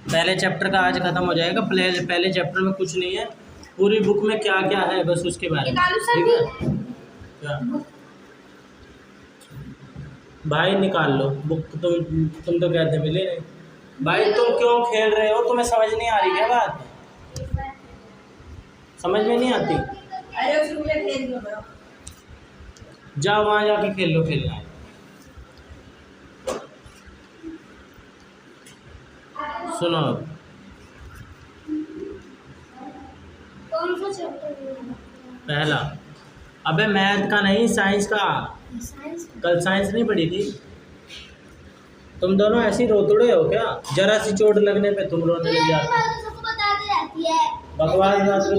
पहले चैप्टर का आज खत्म हो जाएगा। पहले चैप्टर में कुछ नहीं है, पूरी बुक में क्या क्या है बस उसके बारे में, ठीक है। क्या भाई निकाल लो बुक, तुम तो कहते मिले नहीं भाई। तुम क्यों खेल रहे हो? तुम्हें समझ नहीं आ रही क्या बात? समझ में नहीं आती? अरे उस रूम में खेल लो, जाओ वहां जाके खेल लो, खेलना है। सुनो, कौन सा चैप्टर? पहला। अबे मैथ का नहीं, साइंस का। साइंस। कल साइंस नहीं पढ़ी थी? तुम दोनों ऐसे ही रोतुड़े हो क्या? जरा सी चोट लगने पे तुम रोने लग जाते हो। सबको बताते रहती है बकवास बात पे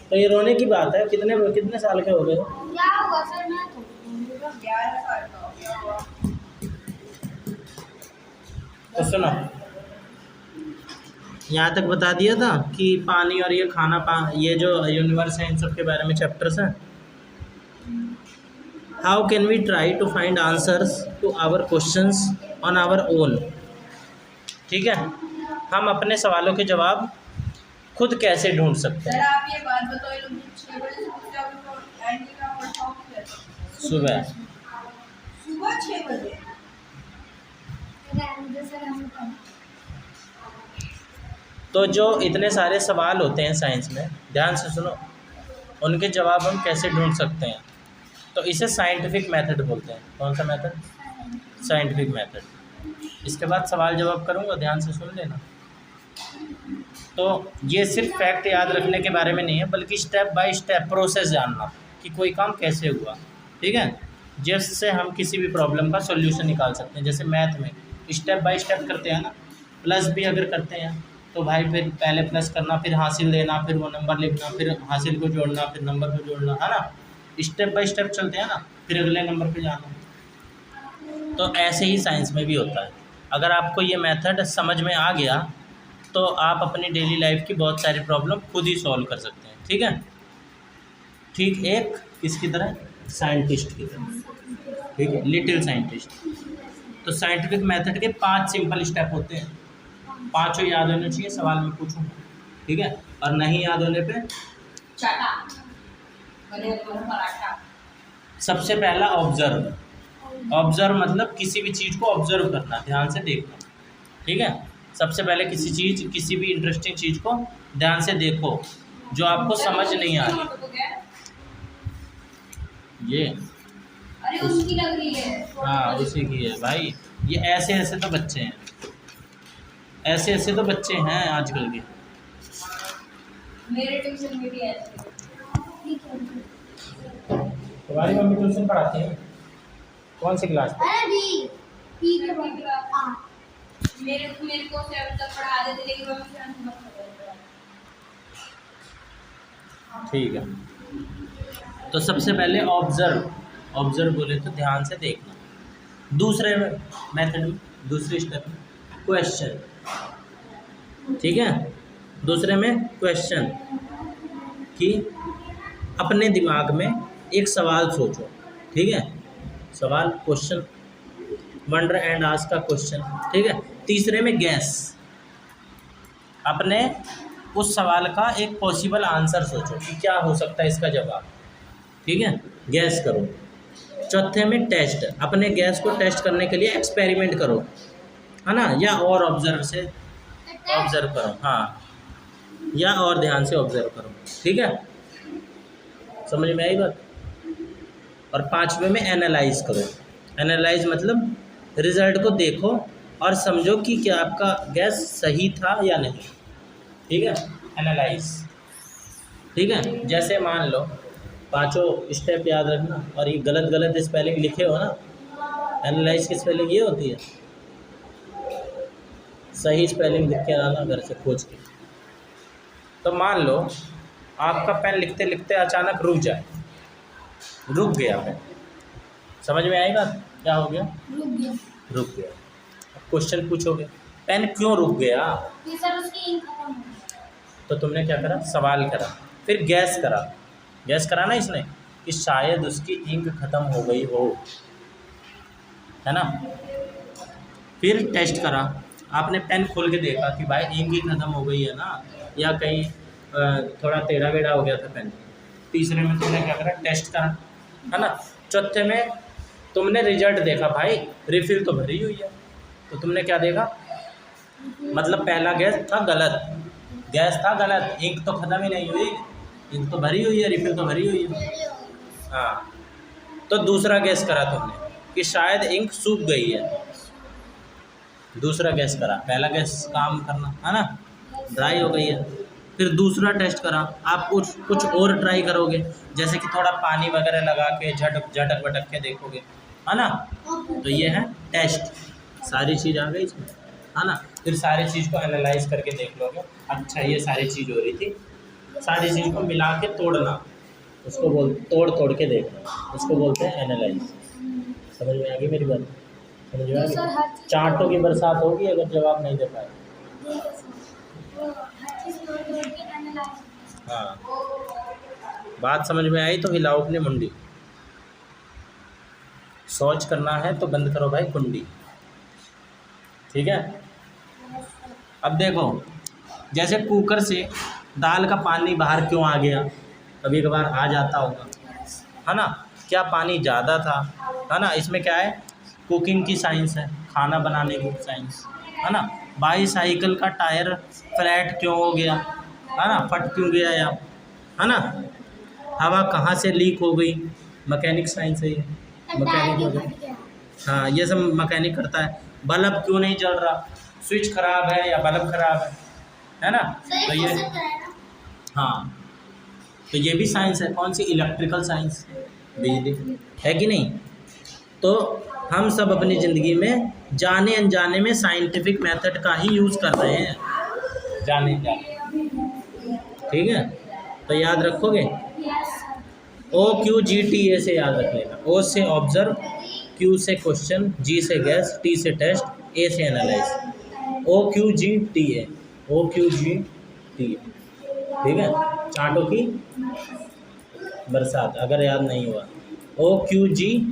तो ये रोने की बात है। कितने साल के हो गए हो? क्या हुआ सर? मैं तो 11 साल का हो गया। तो सुनो, यहाँ तक बता दिया था कि पानी और ये खाना ये जो यूनिवर्स है इन सब के बारे में चैप्टर्स हैं। How can we try to find answers to our questions on our own. ठीक है, हम अपने सवालों के जवाब खुद कैसे ढूंढ सकते सर हैं। आप ये बात बताओ, ये लोग 6 बजे से पूछते हैं तो एंटी का वर्कशॉप किया सुबह सुबह 6 बजे। तो जो इतने सारे सवाल होते हैं साइंस में, ध्यान से सुनो, उनके जवाब हम कैसे ढूंढ सकते हैं? तो इसे साइंटिफिक मेथड बोलते हैं। कौन सा मेथड? Scientific method. इसके बाद सवाल जवाब करूँगा, ध्यान से सुन लेना। तो ये सिर्फ फैक्ट याद रखने के बारे में नहीं है, बल्कि स्टेप बाय स्टेप प्रोसेस जानना कि कोई काम कैसे हुआ, ठीक है, जिससे हम किसी भी प्रॉब्लम का सॉल्यूशन निकाल सकते हैं। जैसे मैथ में स्टेप बाय स्टेप करते हैं ना, प्लस भी अगर करते हैं तो भाई फिर पहले प्लस करना, फिर हासिल देना, फिर वो नंबर लिखना, फिर हासिल को जोड़ना, फिर नंबर को जोड़ना, है ना। स्टेप बाय स्टेप चलते हैं ना, फिर अगले नंबर पे जाना। तो ऐसे ही साइंस में भी होता है। अगर आपको ये मेथड समझ में आ गया तो आप अपनी डेली लाइफ की बहुत सारी प्रॉब्लम खुद ही सॉल्व कर सकते हैं, ठीक है। ठीक एक किसकी तरह? साइंटिस्ट की तरह, ठीक है, लिटिल साइंटिस्ट। तो साइंटिफिक मेथड के 5 सिंपल स्टेप होते हैं, 5 याद होने चाहिए, सवाल में पूछूंगा, ठीक है। और नहीं याद होने पे चाटा बने पराठा। सबसे पहला ऑब्जर्व। ऑब्जर्व मतलब किसी भी चीज़ को ऑब्जर्व करना, ध्यान से देखना, ठीक है। सबसे पहले किसी भी इंटरेस्टिंग चीज़ को ध्यान से देखो जो आपको समझ नहीं आ रही। ये अरे उसकी लग रही है। हाँ उसी की है भाई। ये ऐसे ऐसे तो बच्चे हैं, ऐसे ऐसे तो बच्चे हैं आजकल के। मेरे ट्यूशन में भी ऐसे। तुम्हारी मम्मी ट्यूशन पढ़ाती है? कौन सी क्लास में? मेरे को 7 तक पढ़ा देते, लेकिन मैं 7 तक ठीक है। तो सबसे पहले ऑब्जर्व बोले तो ध्यान से देखना। दूसरे मेथड में, दूसरी स्टेप में क्वेश्चन, ठीक है। दूसरे में क्वेश्चन कि अपने दिमाग में एक सवाल सोचो, ठीक है। सवाल, क्वेश्चन, वंडर एंड आस्क का क्वेश्चन, ठीक है। तीसरे में गैस, अपने उस सवाल का एक पॉसिबल आंसर सोचो कि क्या हो सकता है इसका जवाब, ठीक है, गैस करो। चौथे में टेस्ट, अपने गैस को टेस्ट करने के लिए एक्सपेरिमेंट करो, है ना, या और ऑब्जर्व करो, हाँ, या और ध्यान से ऑब्जर्व करो, ठीक है। समझ में आई बात? और पांचवे में एनालाइज करो। एनालाइज मतलब रिजल्ट को देखो और समझो कि क्या आपका गैस सही था या नहीं, ठीक है, एनालाइज, ठीक है। जैसे मान लो 5 स्टेप याद रखना, और ये गलत स्पेलिंग लिखे हो ना, एनालाइज की स्पेलिंग ये होती है, सही स्पेलिंग लिख के आना घर से खोज के। तो मान लो आपका पेन लिखते लिखते अचानक रुक गया पेन, समझ में आएगा क्या हो गया? रुक गया। अब क्वेश्चन पूछोगे पेन क्यों रुक गया? सर उसकी इंक खत्म हो गई। तो तुमने क्या करा? सवाल करा, फिर गैस करा ना इसने कि शायद उसकी इंक खत्म हो गई हो, है ना। फिर टेस्ट करा, आपने पेन खोल के देखा कि भाई इंक ही खत्म हो गई है ना, या कहीं थोड़ा टेढ़ा बेढ़ा हो गया था पेन। तीसरे में तुमने क्या करा, टेस्ट करा, है ना। चौथे में तुमने रिजल्ट देखा, भाई रिफिल तो भरी हुई है, तो तुमने क्या देखा, मतलब पहला गैस था गलत, इंक तो ख़त्म ही नहीं हुई, इंक तो भरी हुई है, रिफिल तो भरी हुई है। हाँ, तो दूसरा गैस करा तुमने कि शायद इंक सूख गई है, दूसरा गैस करा। पहला गैस काम करना है ना, ड्राई हो गई है। फिर दूसरा टेस्ट करा, आप कुछ और ट्राई करोगे, जैसे कि थोड़ा पानी वगैरह लगा के झटक भटक के देखोगे, है ना। तो ये है टेस्ट, सारी चीज़ आ गई इसमें, है ना। फिर सारी चीज़ को एनालाइज करके देख लोगे, अच्छा ये सारी चीज़ हो रही थी, सारी चीज़ को मिला के तोड़ना, उसको तोड़ के देखना, उसको बोलते हैं एनालाइज। समझ में आ गई मेरी बात, समझ में आ गई। चांटों की बरसात होगी अगर जवाब नहीं दे पाए। हाँ, बात समझ में आई तो हिलाओ अपनी मुंडी। सोच करना है तो बंद करो भाई कुंडी, ठीक है। अब देखो, जैसे कुकर से दाल का पानी बाहर क्यों आ गया, कभी कभार आ जाता होगा, है ना। क्या पानी ज़्यादा था, है ना। इसमें क्या है, कुकिंग की साइंस है, खाना बनाने की साइंस, है ना। बाईसाइकिल का टायर फ्लैट क्यों हो गया, है ना, फट क्यों गया, या है ना। हवा कहाँ से लीक हो गई, मैकेनिक साइंस है ये, मैकेनिक हो गया। हाँ, ये सब मैकेनिक करता है। बल्ब क्यों नहीं जल रहा, स्विच खराब है या बल्ब खराब है ना। तो ये, हाँ, तो ये भी साइंस है। कौन सी, इलेक्ट्रिकल साइंस, बिजली है कि नहीं। तो हम सब अपनी ज़िंदगी में जाने अनजाने में साइंटिफिक मेथड का ही यूज़ कर रहे हैं, जाने अनजाने, ठीक है। तो याद रखोगे, OQGTA से याद रख लेना। O से ऑब्जर्व, Q से क्वेश्चन, G से गैस, T से टेस्ट, A से एनालाइज। OQGTA, ठीक है। चांटों की बरसात अगर याद नहीं हुआ, OQGTA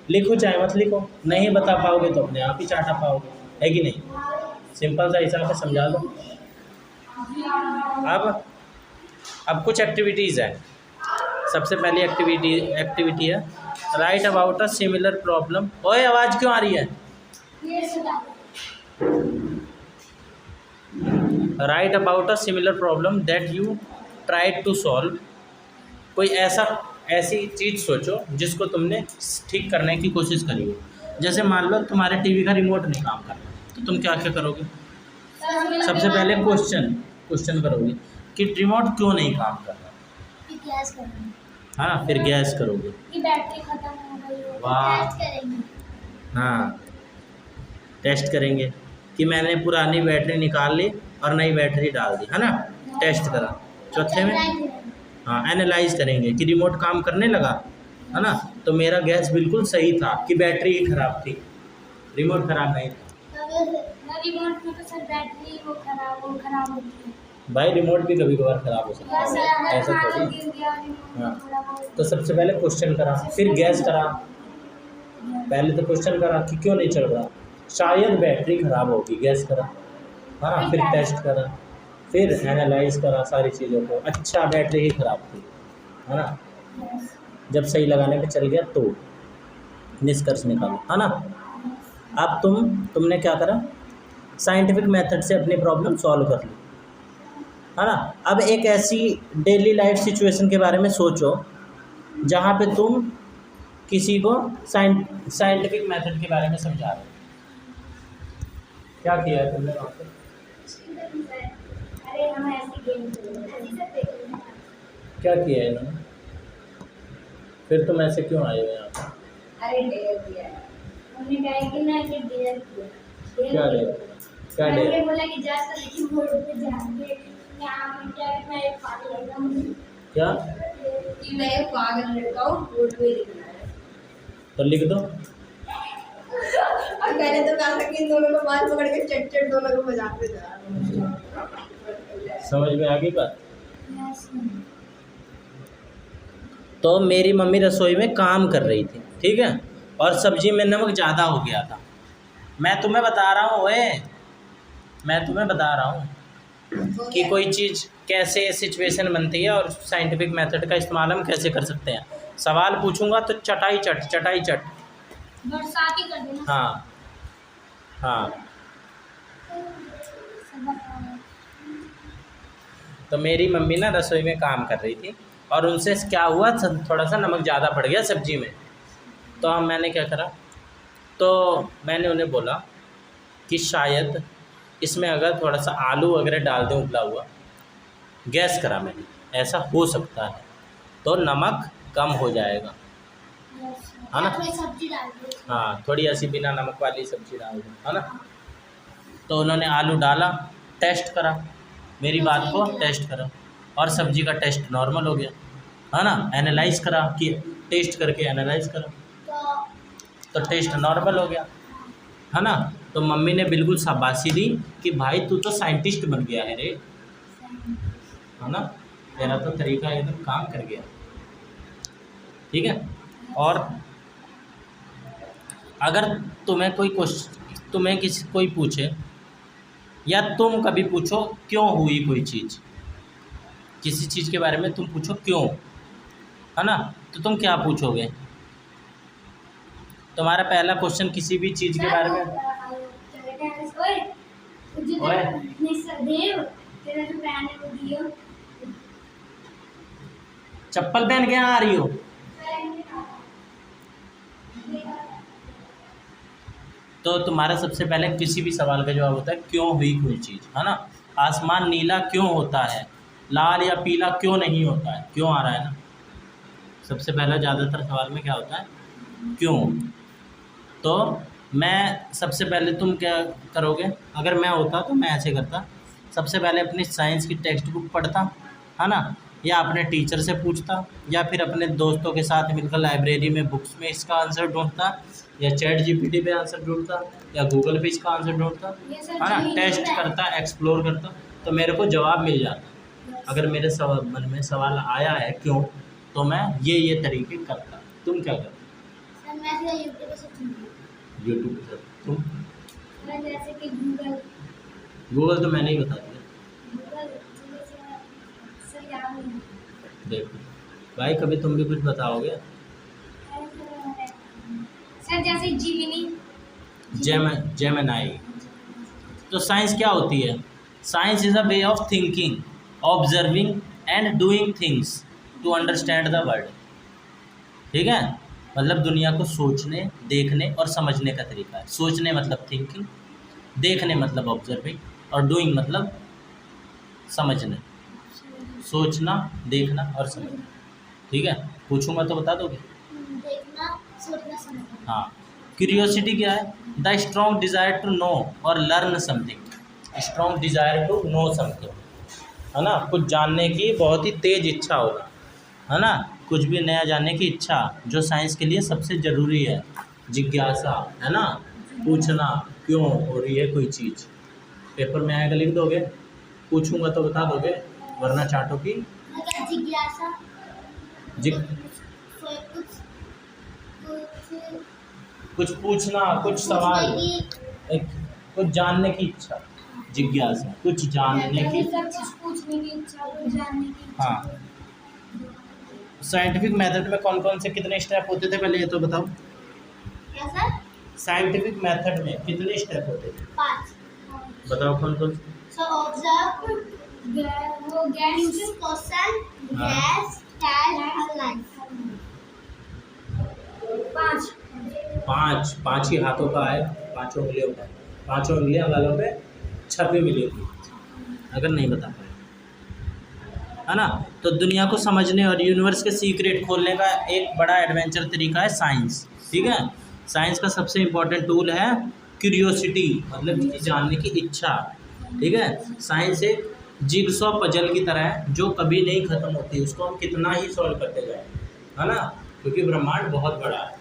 लिखो, चाहे मत लिखो, नहीं बता पाओगे तो अपने आप ही चाटा पाओगे, है कि नहीं। सिंपल सा हिसाब से समझा दो। अब कुछ एक्टिविटीज़ है। सबसे पहली एक्टिविटी है write about a similar problem. ओए, आवाज़ क्यों आ रही है। Write about a similar problem that you tried to solve. कोई ऐसी चीज़ सोचो जिसको तुमने ठीक करने की कोशिश करी हो। जैसे मान लो तुम्हारे टीवी का रिमोट नहीं काम कर रहा, तो तुम क्या करोगे। सबसे पहले क्वेश्चन करोगे कि रिमोट क्यों नहीं काम कर रहा, हाँ। फिर गैस करोगे कि बैटरी खत्म हो गई हो, वाह, टेस्ट करेंगे। हाँ, टेस्ट करेंगे कि मैंने पुरानी बैटरी निकाल ली और नई बैटरी डाल दी, है ना। टेस्ट करा। चौथे में हाँ, एनालाइज करेंगे कि रिमोट काम करने लगा, है ना, तो मेरा गैस बिल्कुल सही था कि बैटरी ही खराब थी, रिमोट खराब नहीं था। रिमोट में तो सर बैटरी वो खराब होती है भाई, रिमोट भी कभी कभार खराब हो सकता है, ऐसा थोड़ी। हाँ, तो सबसे पहले क्वेश्चन करा, फिर गैस करा। पहले तो क्वेश्चन करा कि क्यों नहीं चल रहा, शायद बैटरी खराब होगी, गैस करा, हाँ। फिर टेस्ट करा, फिर एनालाइज करा सारी चीज़ों को, अच्छा बैटरी ही ख़राब थी, है ना। जब सही लगाने पे चल गया तो निष्कर्ष निकालो, है ना। अब तुमने क्या करा, साइंटिफिक मेथड से अपनी प्रॉब्लम सॉल्व कर ली, है ना। अब एक ऐसी डेली लाइफ सिचुएशन के बारे में सोचो जहाँ पे तुम किसी को साइंटिफिक मेथड के बारे में समझा रहे हो। क्या किया है तुमने वहाँ पे। अरे हम ऐसे गेम खेलते हैं, क्या किया है इन्होंने, फिर तुम ऐसे क्यों आए हो यहाँ पे। अरे डेयर किया है हमने, कहा कि ना कि डेयर किया। क्या डेयर मैंने बोला कि जा तो लेकिन बोर्ड पे जाके यहाँ पे क्या मैं एक पागल लड़का हूँ, क्या कि मैं एक पागल लड़का हूँ, बोर्ड पे लिखना है। तो लिख दो। और मैंने तो कहा था कि इन दोनों को बाल पकड़ के चट दोनों को बजाते जा। समझ में आ गई बात। तो मेरी मम्मी रसोई में काम कर रही थी, ठीक है, और सब्जी में नमक ज़्यादा हो गया था। मैं तुम्हें बता रहा हूँ मैं तुम्हें बता रहा हूँ कि कोई चीज़ कैसे सिचुएशन बनती है और साइंटिफिक मेथड का इस्तेमाल हम कैसे कर सकते हैं। सवाल पूछूंगा तो चटाई चट। बरसात ही कर देना। हाँ हाँ। तो मेरी मम्मी ना रसोई में काम कर रही थी और उनसे क्या हुआ, थोड़ा सा नमक ज़्यादा पड़ गया सब्जी में। तो हम मैंने क्या करा, तो मैंने उन्हें बोला कि शायद इसमें अगर थोड़ा सा आलू वगैरह डाल दें उबला हुआ, गैस करा मैंने, ऐसा हो सकता है तो नमक कम हो जाएगा, है ना। थोड़ी सब्जी डाल दो। हाँ, थोड़ी ऐसी बिना नमक वाली सब्जी डाल दो, है ना। तो उन्होंने आलू डाला, टेस्ट करा, मेरी बात को टेस्ट करा और सब्जी का टेस्ट नॉर्मल हो गया, है ना। एनालाइज करा कि टेस्ट करके एनालाइज करा तो टेस्ट नॉर्मल हो गया, है ना। तो मम्मी ने बिल्कुल शाबाशी दी कि भाई तू तो साइंटिस्ट बन गया है रे, है ना, तेरा तो तरीका एकदम काम कर गया, ठीक है। और अगर तुम्हें कोई पूछे या तुम कभी पूछो क्यों हुई कोई चीज़, किसी चीज़ के बारे में तुम पूछो क्यों, है ना, तो तुम क्या पूछोगे। तुम्हारा पहला क्वेश्चन किसी भी चीज़ के बारे में, चप्पल पहन के आ रही हो, तो तुम्हारा सबसे पहले किसी भी सवाल का जवाब होता है क्यों हुई कोई चीज़, है ना। आसमान नीला क्यों होता है, लाल या पीला क्यों नहीं होता है, क्यों आ रहा है ना। सबसे पहला ज़्यादातर सवाल में क्या होता है, क्यों। तो मैं सबसे पहले, तुम क्या करोगे, अगर मैं होता तो मैं ऐसे करता, सबसे पहले अपनी साइंस की टेक्स्ट बुक पढ़ता, है ना, या अपने टीचर से पूछता, या फिर अपने दोस्तों के साथ मिलकर लाइब्रेरी में बुक्स में इसका आंसर ढूंढता, या चैट जीपीटी पे आंसर ढूंढता, या गूगल पे इसका आंसर ढूंढता, है ना। टेस्ट करता, एक्सप्लोर करता, तो मेरे को जवाब मिल जाता। अगर मेरे मन में सवाल आया है क्यों, तो मैं ये तरीके करता। तुम क्या करते? यूट्यूब पे। तुम? जैसे कि गूगल तो मैंने ही बता दिया। देखो भाई, कभी तुम भी कुछ बताओगे। सर जैसे जेमिनी। तो साइंस क्या होती है? Science is a way of thinking, observing and doing things to understand the world, ठीक है। मतलब दुनिया को सोचने, देखने और समझने का तरीका है। सोचने मतलब थिंकिंग, देखने मतलब ऑब्जर्विंग, और डूइंग मतलब समझने। सोचना, देखना और समझना, ठीक है। पूछूंगा तो बता दोगे? देखना, सोचना, समझना। हाँ। क्यूरियोसिटी क्या है? The strong desire to know और learn something. Strong desire to know something, है ना, कुछ जानने की बहुत ही तेज इच्छा होगा, है ना, कुछ भी नया जानने की इच्छा, जो साइंस के लिए सबसे ज़रूरी है। जिज्ञासा, है ना, पूछना क्यों हो रही है कोई चीज़। पेपर में आएगा, लिख दोगे, पूछूंगा तो बता दोगे, वरना चाटो की जिज्ञासा, कुछ पूछना, कुछ सवाल, कुछ जानने की इच्छा, जिज्ञासा, कुछ जानने की, पूछने की इच्छा, जानने की इच्छा। हाँ। साइंटिफिक मेथड में कौन कौन से कितने स्टेप होते थे, पहले ये तो बताओ। क्या सर? साइंटिफिक मेथड में कितने स्टेप होते थे? 5। बताओ कौन कौन। सो ऑब्जर्व, वो guess, question, guess, test, analyse. 5 ही हाथों का है, 5 उंगलियों का, 5 उंगलियां गालों पे छपी मिली हुई, अगर नहीं बता पाए, है ना। तो दुनिया को समझने और यूनिवर्स के सीक्रेट खोलने का एक बड़ा एडवेंचर तरीका है साइंस, ठीक है। साइंस का सबसे इम्पोर्टेंट टूल है क्यूरियोसिटी, मतलब जानने की इच्छा, ठीक है। साइंस एक जिगसॉ पजल की तरह है जो कभी नहीं ख़त्म होती, उसको हम कितना ही सॉल्व करते जाए, है ना, क्योंकि ब्रह्मांड बहुत बड़ा है,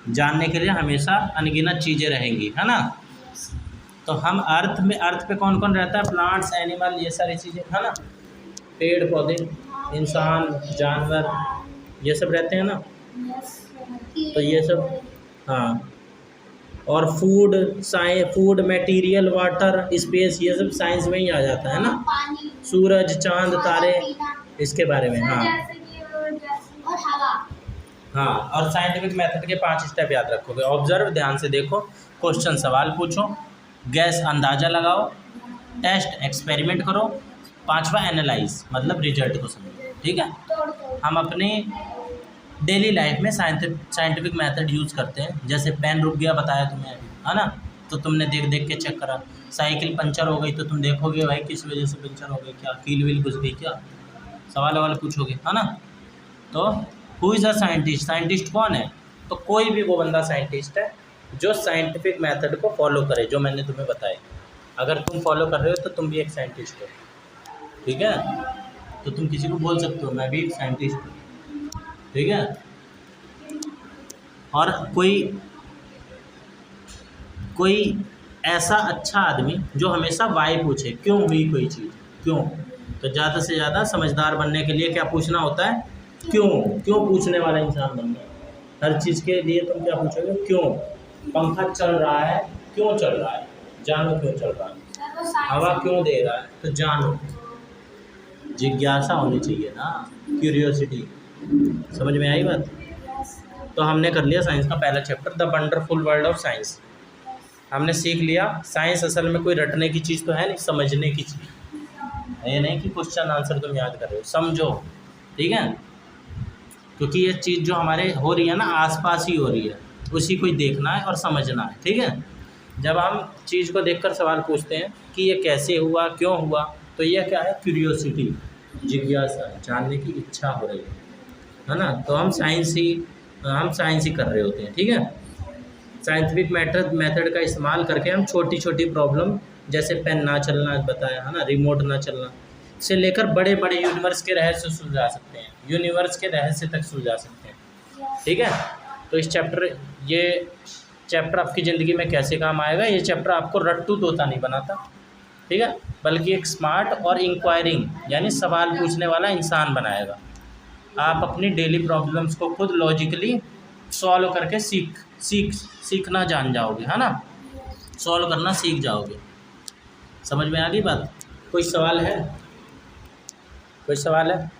जानने के लिए हमेशा अनगिनत चीज़ें रहेंगी, है ना। तो हम अर्थ पे कौन कौन रहता है? प्लांट्स, एनिमल, ये सारी चीज़ें, है ना, पेड़ पौधे, इंसान, जानवर, ये सब रहते हैं ना। तो ये सब हाँ, और food food material water space ये सब साइंस में ही आ जाता है ना। पानी, सूरज चांद तारे पीना, इसके बारे में। हाँ जैसे कि और हवा। हाँ, और साइंटिफिक मेथड के 5 स्टेप याद रखोगे। ऑब्जर्व, ध्यान से देखो, क्वेश्चन सवाल पूछो, गैस अंदाज़ा लगाओ, टेस्ट एक्सपेरिमेंट करो, 5वां एनालाइज मतलब रिजल्ट को समझो। ठीक है, हम अपने डेली लाइफ में साइंटिफिक मेथड यूज़ करते हैं। जैसे पेन रुक गया बताया तुम्हें अभी, है ना, तो तुमने देख देख के चेक करा। साइकिल पंचर हो गई तो तुम देखोगे भाई किस वजह से पंचर हो गई, क्या कील वील घुस गई क्या, सवाल वाल पूछोगे, है ना। तो who is a scientist, scientist कौन है, तो कोई भी वो बंदा साइंटिस्ट है जो साइंटिफिक मेथड को फॉलो करे, जो मैंने तुम्हें बताया। अगर तुम फॉलो कर रहे हो तो तुम भी एक साइंटिस्ट हो। ठीक है, तो तुम किसी को बोल सकते हो मैं भी एक साइंटिस्ट हूँ। ठीक है, और कोई ऐसा अच्छा आदमी जो हमेशा वाई पूछे, क्यों हुई कोई चीज़, क्यों। तो ज़्यादा से ज़्यादा समझदार बनने के लिए क्या पूछना होता है, क्यों। क्यों पूछने वाला इंसान बनना है। हर चीज़ के लिए तुम क्या पूछोगे, क्यों। पंखा चल रहा है, क्यों चल रहा है, जानो क्यों चल रहा है। हवा क्यों दे रहा है, तो जानो। जिज्ञासा होनी चाहिए ना, क्यूरियोसिटी। समझ में आई बात। तो हमने कर लिया साइंस का पहला chapter, the wonderful world of science. हमने सीख लिया साइंस असल में कोई रटने की चीज़ तो है नहीं, समझने की चीज़। ये नहीं कि क्वेश्चन आंसर तुम याद कर रहे हो, समझो। ठीक है, क्योंकि ये चीज़ जो हमारे हो रही है ना आसपास ही हो रही है, उसी को ही देखना है और समझना है। ठीक है, जब हम चीज़ को देखकर सवाल पूछते हैं कि ये कैसे हुआ, क्यों हुआ, तो ये क्या है, क्यूरियोसिटी, जिज्ञासा, जानने की इच्छा हो रही है ना। तो हम साइंस ही कर रहे होते हैं। ठीक है, साइंटिफिक मेथड का इस्तेमाल करके हम छोटी छोटी प्रॉब्लम, जैसे पेन ना चलना बताया है ना, रिमोट ना चलना, से लेकर बड़े बड़े यूनिवर्स के रहस्य सुलझा सकते हैं, यूनिवर्स के रहस्य तक सुलझा सकते हैं। ठीक है, तो ये चैप्टर आपकी ज़िंदगी में कैसे काम आएगा, ये चैप्टर आपको रट्टू तोता नहीं बनाता। ठीक है, बल्कि एक स्मार्ट और इंक्वायरिंग यानी सवाल पूछने वाला इंसान बनाएगा। आप अपनी डेली प्रॉब्लम्स को खुद लॉजिकली सॉल्व करके सीखना जान जाओगे, है ना, सॉल्व करना सीख जाओगे। समझ में आ गई बात। कोई सवाल है, कोई सवाल है।